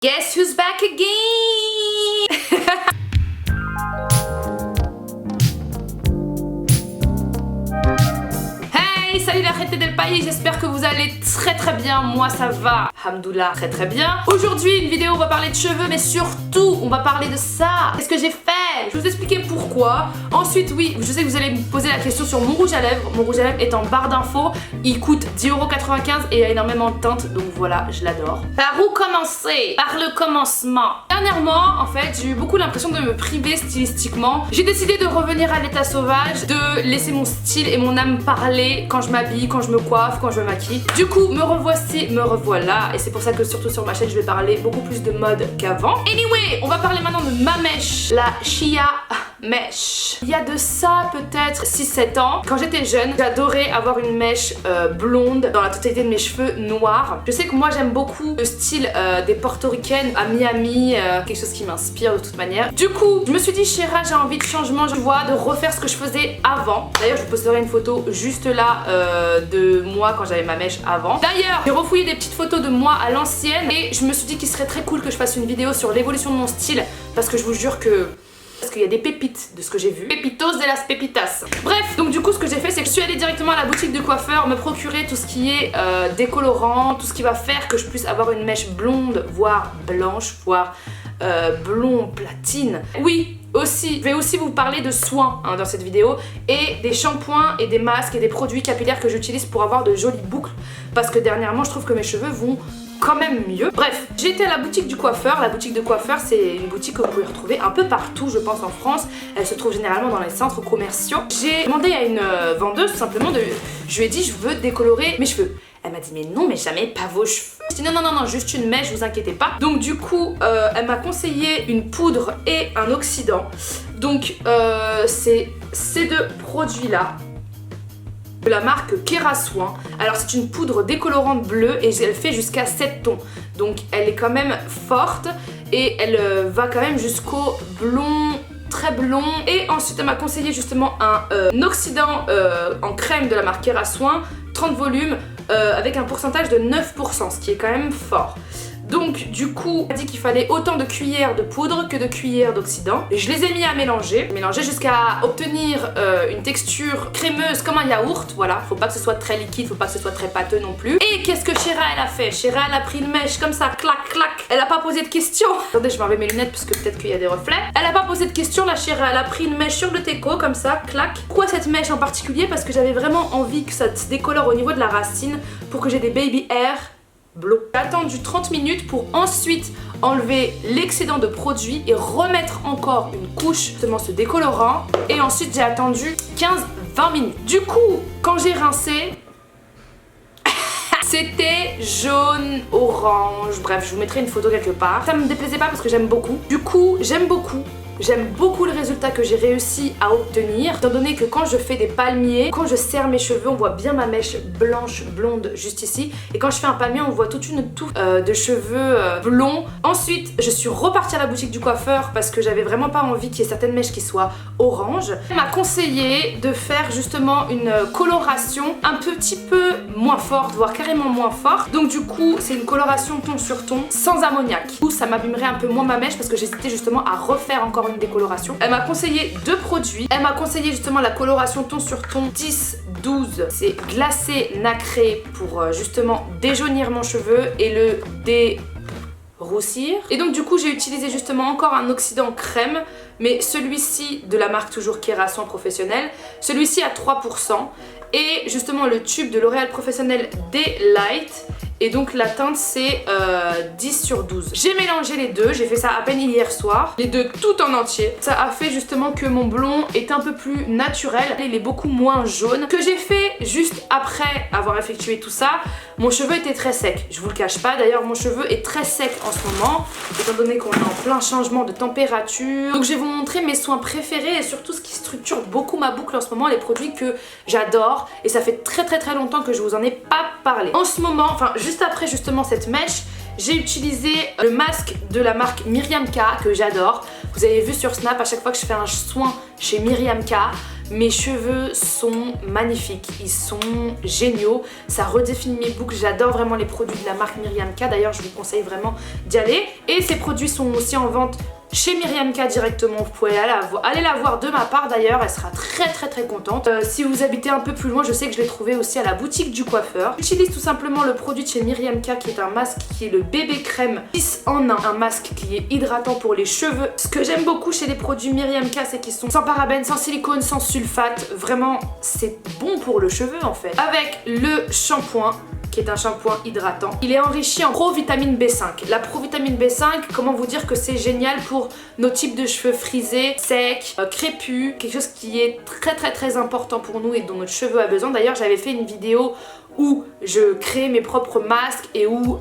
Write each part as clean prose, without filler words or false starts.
Guess who's back again? Hey, salut la gente del país, j'espère que vous allez très bien, moi ça va, hamdoullah, très bien. Aujourd'hui une vidéo, on va parler de cheveux, mais surtout on va parler de ça. Qu'est-ce que j'ai fait? Je vais vous expliquer pourquoi. Ensuite oui, je sais que vous allez me poser la question sur mon rouge à lèvres. Mon rouge à lèvres est en barre d'infos, il coûte 10,95€ et il y a énormément de teintes, donc voilà, je l'adore. Par où commencer? Par le commencement. Dernièrement, en fait, j'ai eu beaucoup l'impression de me priver stylistiquement. J'ai décidé de revenir à l'état sauvage, de laisser mon style et mon âme parler quand je m'habille, quand je me coiffe, quand je me maquille. Du coup, me revoici, me revoilà, et c'est pour ça que surtout sur ma chaîne, je vais parler beaucoup plus de mode qu'avant. Anyway, on va parler maintenant de ma mèche, la Shia mèche. Il y a de ça peut-être 6-7 ans, quand j'étais jeune, j'adorais avoir une mèche blonde dans la totalité de mes cheveux noirs. Je sais que moi j'aime beaucoup le style des portoricaines à Miami, quelque chose qui m'inspire de toute manière. Du coup, je me suis dit, Chéra, j'ai envie de changement, je vois, de refaire ce que je faisais avant. D'ailleurs, je vous posterai une photo juste là de moi quand j'avais ma mèche avant. D'ailleurs, j'ai refouillé des petites photos de moi à l'ancienne et je me suis dit qu'il serait très cool que je fasse une vidéo sur l'évolution de mon style parce que je vous jure que... parce qu'il y a des pépites de ce que j'ai vu. Pépitos de las pépitas. Bref, donc du coup ce que j'ai fait c'est que je suis allée directement à la boutique de coiffeur me procurer tout ce qui est décolorant, tout ce qui va faire que je puisse avoir une mèche blonde, voire blanche, voire blond platine. Oui, aussi, je vais aussi vous parler de soins dans cette vidéo et des shampoings et des masques et des produits capillaires que j'utilise pour avoir de jolies boucles parce que dernièrement je trouve que mes cheveux vont quand même mieux. Bref, j'ai été à la boutique du coiffeur. La boutique de coiffeur, c'est une boutique que vous pouvez retrouver un peu partout, je pense, en France. Elle se trouve généralement dans les centres commerciaux. J'ai demandé à une vendeuse, tout simplement, je lui ai dit, je veux décolorer mes cheveux. Elle m'a dit, mais non, mais jamais, pas vos cheveux. Je dit, non, juste une mèche, vous inquiétez pas. Donc du coup, elle m'a conseillé une poudre et un oxydant. Donc, c'est ces deux produits-là, de la marque Kerasoin. Alors c'est une poudre décolorante bleue et elle fait jusqu'à 7 tons. Donc elle est quand même forte et elle va quand même jusqu'au blond, très blond. Et ensuite elle m'a conseillé justement un oxydant en crème de la marque Kerasoin, 30 volumes, avec un pourcentage de 9%, ce qui est quand même fort. Donc du coup, elle a dit qu'il fallait autant de cuillères de poudre que de cuillères d'oxydant. Je les ai mis à mélanger jusqu'à obtenir une texture crémeuse comme un yaourt. Voilà, faut pas que ce soit très liquide, faut pas que ce soit très pâteux non plus. Et qu'est-ce que Chéra elle a fait? Chéra elle a pris une mèche comme ça, clac clac. Elle a pas posé de questions. Attendez, je vais enlever mes lunettes parce que peut-être qu'il y a des reflets. Elle a pas posé de questions, la Chéra. Elle a pris une mèche sur le teco comme ça, clac. Pourquoi cette mèche en particulier? Parce que j'avais vraiment envie que ça se décolore au niveau de la racine pour que j'ai des baby hair blond. J'ai attendu 30 minutes pour ensuite enlever l'excédent de produit et remettre encore une couche justement ce décolorant et ensuite j'ai attendu 15-20 minutes. Du coup, quand j'ai rincé, c'était jaune, orange, bref, je vous mettrai une photo quelque part. Ça me déplaisait pas parce que j'aime beaucoup. Du coup, j'aime beaucoup le résultat que j'ai réussi à obtenir, étant donné que quand je fais des palmiers, quand je serre mes cheveux, on voit bien ma mèche blanche, blonde juste ici, et quand je fais un palmier, on voit toute une touffe de cheveux blonds. Ensuite, je suis repartie à la boutique du coiffeur parce que j'avais vraiment pas envie qu'il y ait certaines mèches qui soient orange. Elle m'a conseillé de faire justement une coloration un petit peu moins forte, voire carrément moins forte. Donc du coup, c'est une coloration ton sur ton, sans ammoniac. Du coup, ça m'abîmerait un peu moins ma mèche parce que j'hésitais justement à refaire encore une décoloration. Elle m'a conseillé deux produits. Elle m'a conseillé justement la coloration ton sur ton 10-12. C'est glacé nacré pour justement déjaunir mon cheveu et le déroussir. Et donc du coup j'ai utilisé justement encore un oxydant crème, mais celui-ci de la marque toujours Kerasoin professionnel. Celui-ci à 3%. Et justement le tube de L'Oréal Professionnel Daylight. Et donc la teinte c'est 10/12. J'ai mélangé les deux, j'ai fait ça à peine hier soir. Les deux tout en entier. Ça a fait justement que mon blond est un peu plus naturel. Il est beaucoup moins jaune. Ce que j'ai fait juste après avoir effectué tout ça, mon cheveu était très sec. Je vous le cache pas, d'ailleurs mon cheveu est très sec en ce moment, étant donné qu'on est en plein changement de température. Donc je vais vous montrer mes soins préférés et surtout ce qui structure beaucoup ma boucle en ce moment, les produits que j'adore. Et ça fait très longtemps que je vous en ai pas parlé. En ce moment, enfin juste après justement cette mèche, j'ai utilisé le masque de la marque Miriam K que j'adore. Vous avez vu sur Snap, à chaque fois que je fais un soin chez Miriam K, Mes cheveux sont magnifiques, ils sont géniaux, ça redéfinit mes boucles, j'adore vraiment les produits de la marque Miriam K, d'ailleurs je vous conseille vraiment d'y aller. Et ces produits sont aussi en vente chez Miriam K directement, vous pouvez aller la voir de ma part d'ailleurs, elle sera très contente. Si vous habitez un peu plus loin, je sais que je l'ai trouvé aussi à la boutique du coiffeur. J'utilise tout simplement le produit de chez Miriam K qui est un masque qui est le bébé crème 6 en 1, un masque qui est hydratant pour les cheveux. Ce que j'aime beaucoup chez les produits Miriam K, c'est qu'ils sont sans parabènes, sans silicone, sans sulfate, vraiment c'est bon pour le cheveu en fait. Avec le shampoing, qui est un shampoing hydratant. Il est enrichi en provitamine B5. La provitamine B5, comment vous dire que c'est génial pour nos types de cheveux frisés, secs, crépus, quelque chose qui est très important pour nous et dont notre cheveu a besoin. D'ailleurs, j'avais fait une vidéo où je créais mes propres masques et où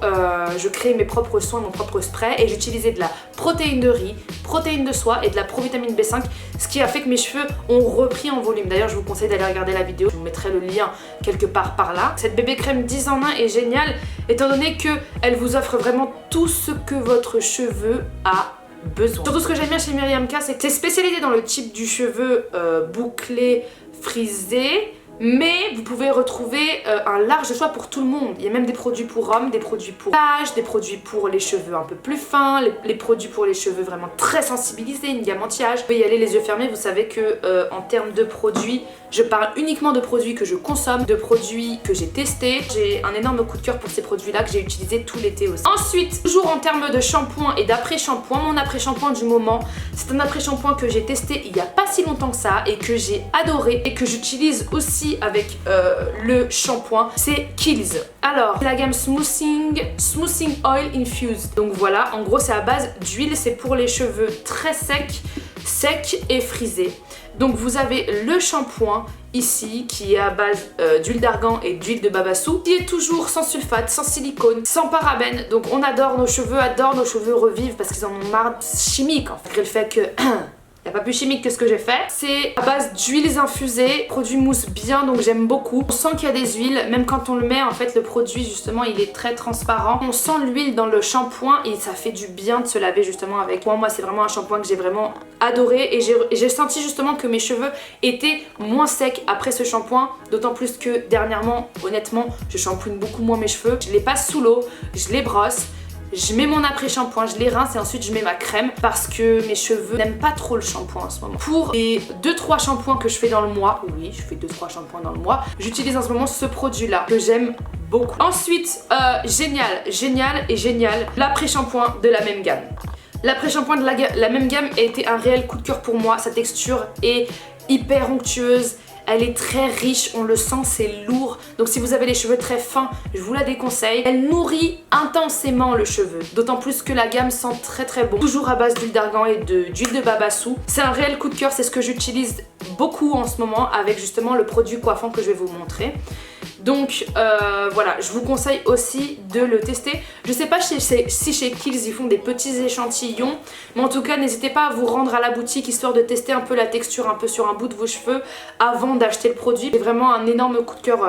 je créais mes propres soins, mon propre spray, et j'utilisais de la protéine de riz, protéine de soie et de la provitamine B5, ce qui a fait que mes cheveux ont repris en volume. D'ailleurs, je vous conseille d'aller regarder la vidéo, je vous mettrai le lien quelque part par là. Cette bébé crème 10 en 1 est géniale étant donné qu'elle vous offre vraiment tout ce que votre cheveu a besoin. Surtout ce que j'aime bien chez Miriam K, c'est que c'est spécialisé dans le type du cheveu bouclé, frisé, mais vous pouvez retrouver un large choix pour tout le monde. Il y a même des produits pour hommes, des produits pour l'âge, des produits pour les cheveux un peu plus fins, les produits pour les cheveux vraiment très sensibilisés, une gamme anti-âge. Vous pouvez y aller les yeux fermés, vous savez que en termes de produits, je parle uniquement de produits que je consomme, de produits que j'ai testés. J'ai un énorme coup de cœur pour ces produits-là que j'ai utilisés tout l'été aussi. Ensuite, toujours en termes de shampoing et d'après-shampoing, mon après-shampoing du moment, c'est un après-shampoing que j'ai testé il n'y a pas si longtemps que ça et que j'ai adoré et que j'utilise aussi avec le shampoing, c'est Kiehl's. Alors, la gamme Smoothing Oil Infused. Donc voilà, en gros c'est à base d'huile, c'est pour les cheveux très secs et frisés. Donc vous avez le shampoing ici qui est à base d'huile d'argan et d'huile de babassou, qui est toujours sans sulfate, sans silicone, sans parabènes. Donc on adore, nos cheveux revivent parce qu'ils en ont marre chimique en fait. Malgré le fait que il n'y a pas plus chimique que ce que j'ai fait. C'est à base d'huiles infusées, produit mousse bien, donc j'aime beaucoup. On sent qu'il y a des huiles, même quand on le met, en fait le produit justement il est très transparent. On sent l'huile dans le shampoing et ça fait du bien de se laver justement avec. Moi c'est vraiment un shampoing que j'ai vraiment adoré et j'ai senti justement que mes cheveux étaient moins secs après ce shampoing. D'autant plus que dernièrement, honnêtement, je shampooine beaucoup moins mes cheveux. Je les passe sous l'eau, je les brosse. Je mets mon après-shampoing, je les rince et ensuite je mets ma crème parce que mes cheveux n'aiment pas trop le shampoing en ce moment. Pour les 2-3 shampoings que je fais dans le mois, oui je fais 2-3 shampoings dans le mois, j'utilise en ce moment ce produit là que j'aime beaucoup. Ensuite, génial, l'après-shampoing de la même gamme. L'après-shampoing de la même gamme a été un réel coup de cœur pour moi, sa texture est hyper onctueuse. Elle est très riche, on le sent, c'est lourd. Donc si vous avez les cheveux très fins, je vous la déconseille. Elle nourrit intensément le cheveu. D'autant plus que la gamme sent très bon. Toujours à base d'huile d'argan et d'huile de babassou. C'est un réel coup de cœur, c'est ce que j'utilise beaucoup en ce moment avec justement le produit coiffant que je vais vous montrer. Donc voilà, je vous conseille aussi de le tester. Je sais pas si chez Kiehl's ils font des petits échantillons, mais en tout cas n'hésitez pas à vous rendre à la boutique histoire de tester un peu la texture un peu sur un bout de vos cheveux avant d'acheter le produit. C'est vraiment un énorme coup de cœur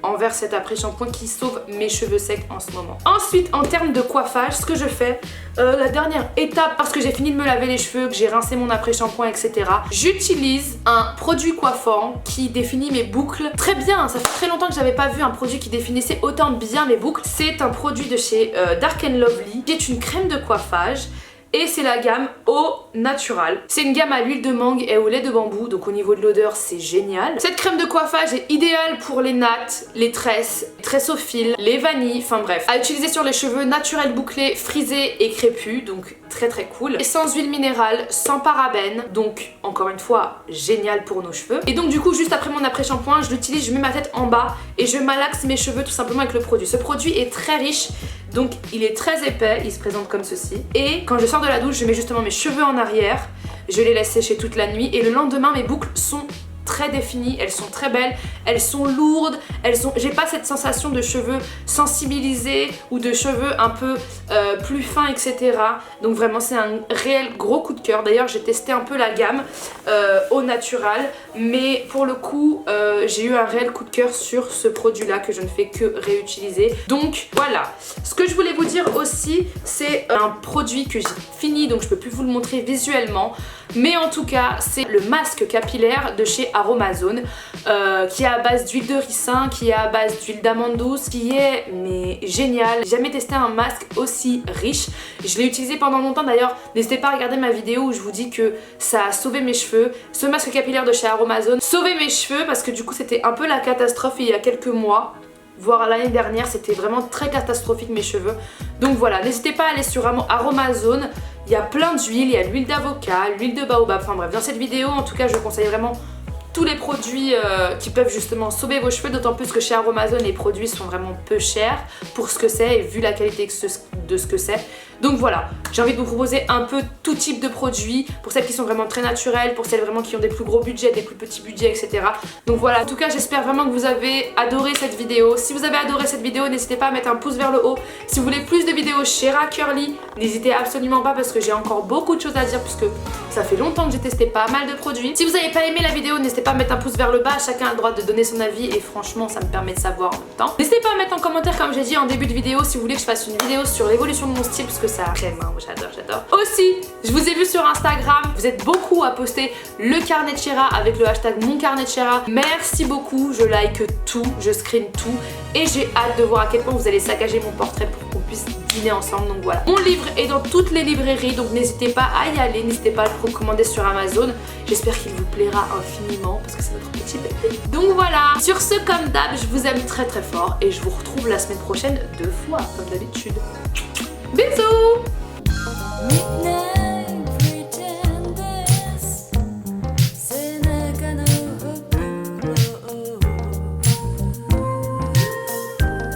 envers cet après-shampoing qui sauve mes cheveux secs en ce moment. Ensuite, en termes de coiffage, ce que je fais, la dernière étape, parce que j'ai fini de me laver les cheveux, que j'ai rincé mon après-shampoing, etc. J'utilise un produit coiffant qui définit mes boucles très bien. Ça fait très longtemps que j'avais pas vu un produit qui définissait autant bien mes boucles. C'est un produit de chez Dark & Lovely, qui est une crème de coiffage. Et c'est la gamme Eau Naturale. C'est une gamme à l'huile de mangue et au lait de bambou, donc au niveau de l'odeur c'est génial. Cette crème de coiffage est idéale pour les nattes, les tresses au fil, les vanilles, enfin bref. À utiliser sur les cheveux naturels bouclés, frisés et crépus, donc très cool. Et sans huile minérale, sans parabènes, donc encore une fois génial pour nos cheveux. Et donc du coup juste après mon après-shampoing, je l'utilise, je mets ma tête en bas et je malaxe mes cheveux tout simplement avec le produit. Ce produit est très riche. Donc il est très épais, il se présente comme ceci. Et quand je sors de la douche, je mets justement mes cheveux en arrière, je les laisse sécher toute la nuit et le lendemain mes boucles sont très définies, elles sont très belles, elles sont lourdes, j'ai pas cette sensation de cheveux sensibilisés ou de cheveux un peu plus fins, etc. Donc vraiment c'est un réel gros coup de cœur. D'ailleurs j'ai testé un peu la gamme au natural, mais pour le coup j'ai eu un réel coup de cœur sur ce produit là que je ne fais que réutiliser. Donc voilà, ce que je voulais vous dire aussi, c'est un produit que j'ai fini, donc je peux plus vous le montrer visuellement, mais en tout cas c'est le masque capillaire de chez Aromazone, qui est à base d'huile de ricin, qui est à base d'huile d'amande douce, qui est mais génial. J'ai jamais testé un masque aussi riche. Je l'ai utilisé pendant longtemps d'ailleurs. N'hésitez pas à regarder ma vidéo où je vous dis que ça a sauvé mes cheveux. Ce masque capillaire de chez Aromazone sauvait mes cheveux parce que du coup c'était un peu la catastrophe il y a quelques mois. Voire l'année dernière, c'était vraiment très catastrophique mes cheveux. Donc voilà, n'hésitez pas à aller sur Aromazone. Il y a plein d'huiles, il y a l'huile d'avocat, l'huile de baobab, enfin bref, dans cette vidéo en tout cas je conseille vraiment tous les produits qui peuvent justement sauver vos cheveux, d'autant plus que chez Aromazone les produits sont vraiment peu chers pour ce que c'est et vu la qualité de ce que c'est. Donc voilà, j'ai envie de vous proposer un peu tout type de produits pour celles qui sont vraiment très naturelles, pour celles vraiment qui ont des plus gros budgets, des plus petits budgets, etc. Donc voilà, en tout cas j'espère vraiment que vous avez adoré cette vidéo. Si vous avez adoré cette vidéo, n'hésitez pas à mettre un pouce vers le haut. Si vous voulez plus de vidéos chez Curly, n'hésitez absolument pas parce que j'ai encore beaucoup de choses à dire puisque ça fait longtemps que j'ai testé pas mal de produits. Si vous n'avez pas aimé la vidéo, n'hésitez pas à mettre un pouce vers le bas, chacun a le droit de donner son avis et franchement ça me permet de savoir en même temps. N'hésitez pas à mettre en commentaire comme j'ai dit en début de vidéo si vous voulez que je fasse une vidéo sur l'évolution de mon style parce que ça crème, hein, j'adore. Aussi, je vous ai vu sur Instagram, vous êtes beaucoup à poster le carnet de Shera avec le hashtag mon carnet de Shera. Merci beaucoup, je like tout, je screen tout et j'ai hâte de voir à quel point vous allez saccager mon portrait pour qu'on puisse dîner ensemble. Donc voilà, mon livre est dans toutes les librairies donc n'hésitez pas à y aller, n'hésitez pas à le commander sur Amazon. J'espère qu'il vous plaira infiniment parce que c'est notre petit bébé. Donc voilà, sur ce comme d'hab, je vous aime très fort et je vous retrouve la semaine prochaine 2 fois comme d'habitude. Bisous.